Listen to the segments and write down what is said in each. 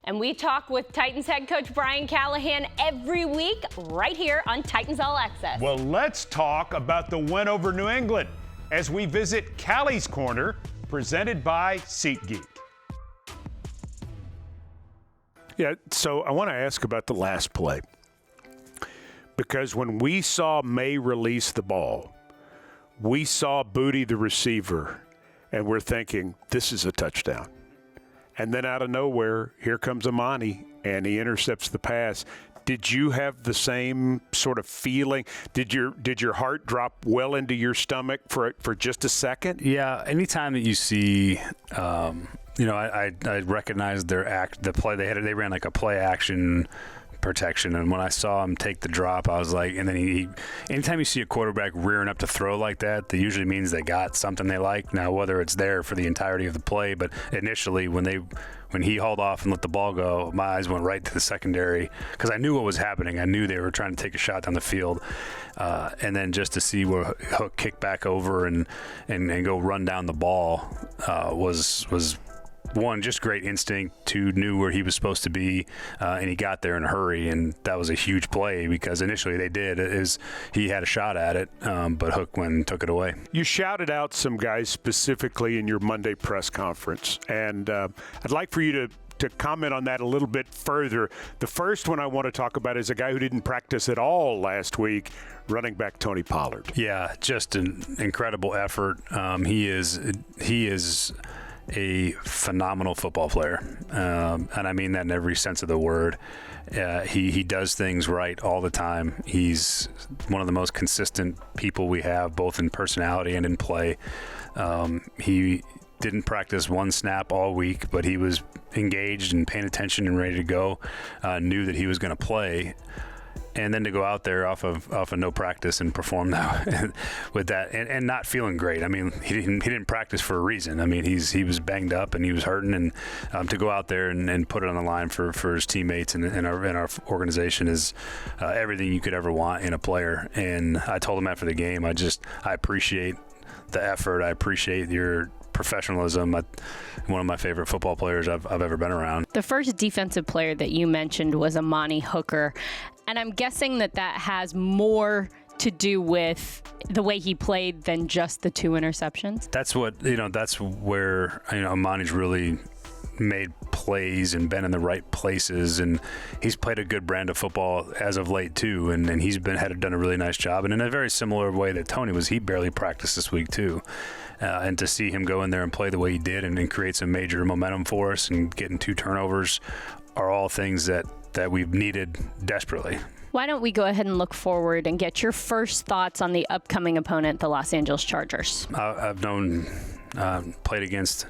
And we talk with Titans head coach Brian Callahan every week right here on Titans All Access. Well, let's talk about the win over New England as we visit Callys Corner, presented by SeatGeek. Yeah, so I want to ask about the last play. Because when we saw May release the ball, we saw Booty, the receiver, and we're thinking, this is a touchdown. And then out of nowhere, here comes Amie, and he intercepts the pass. Did you have the same sort of feeling? Did your heart drop well into your stomach for just a second? Yeah. Anytime that you see, I recognized the play they had. They ran like a play action protection, and when I saw him take the drop, I was like, and then anytime you see a quarterback rearing up to throw like that usually means they got something they like. Now, whether it's there for the entirety of the play, but initially when he hauled off and let the ball go, my eyes went right to the secondary because I knew what was happening. I knew they were trying to take a shot down the field, and then just to see where Hook kick back over and go run down the ball was one, just great instinct. Two, knew where he was supposed to be, and he got there in a hurry, and that was a huge play because initially they did. He had a shot at it, but Hook went and took it away. You shouted out some guys specifically in your Monday press conference, and I'd like for you to comment on that a little bit further. The first one I want to talk about is a guy who didn't practice at all last week, running back Tony Pollard. Yeah, just an incredible effort. He is a phenomenal football player, and I mean that in every sense of the word. He does things right all the time. He's one of the most consistent people we have, both in personality and in play. He didn't practice one snap all week, but he was engaged and paying attention and ready to go. Knew that he was going to play. And then to go out there off of no practice and perform that with that and not feeling great. I mean, he didn't practice for a reason. I mean, he was banged up and he was hurting, and to go out there and put it on the line for his teammates and our organization is everything you could ever want in a player. And I told him after the game, I appreciate the effort. I appreciate your professionalism. One of my favorite football players I've ever been around. The first defensive player that you mentioned was Amie Hooker, and I'm guessing that has more to do with the way he played than just the 2 interceptions. That's where Amani's really made plays and been in the right places, and he's played a good brand of football as of late too, and he's done a really nice job, and in a very similar way that Tony was. He barely practiced this week too, and to see him go in there and play the way he did and create some major momentum for us and getting 2 turnovers are all things that we've needed desperately. Why don't we go ahead and look forward and get your first thoughts on the upcoming opponent, the Los Angeles Chargers? I've played against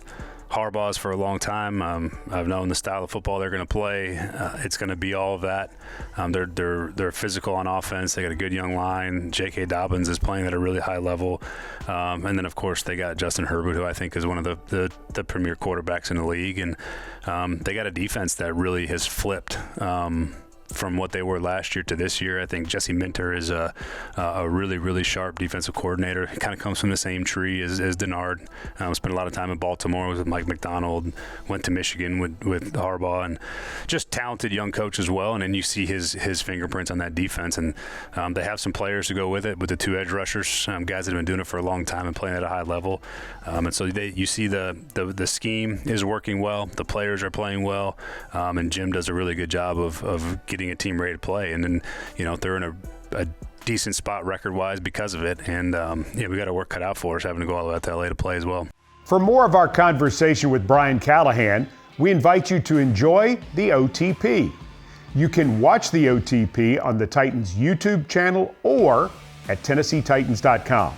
Harbaugh's for a long time. I've known the style of football they're going to play. It's going to be all of that. They're physical on offense. They got a good young line. J.K. Dobbins is playing at a really high level, and then of course they got Justin Herbert, who I think is one of the premier quarterbacks in the league, and they got a defense that really has flipped. From what they were last year to this year. I think Jesse Minter is a really, really sharp defensive coordinator. He kind of comes from the same tree as Denard. Spent a lot of time in Baltimore with Mike McDonald, went to Michigan with Harbaugh, and just talented young coach as well. And then you see his fingerprints on that defense. And they have some players to go with it, with the 2 edge rushers, guys that have been doing it for a long time and playing at a high level. And so you see the scheme is working well. The players are playing well. And Jim does a really good job of getting a team ready to play, and then they're in a decent spot record-wise because of it, and we got our work cut out for us having to go all the way out to LA to play as well. For more of our conversation with Brian Callahan, we invite you to enjoy the OTP. You can watch the OTP on the Titans YouTube channel or at TennesseeTitans.com.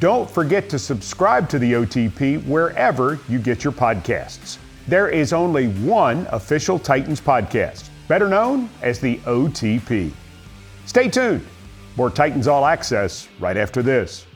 Don't forget to subscribe to the OTP wherever you get your podcasts. There is only one official Titans podcast, better known as the OTP. Stay tuned. More Titans All Access right after this.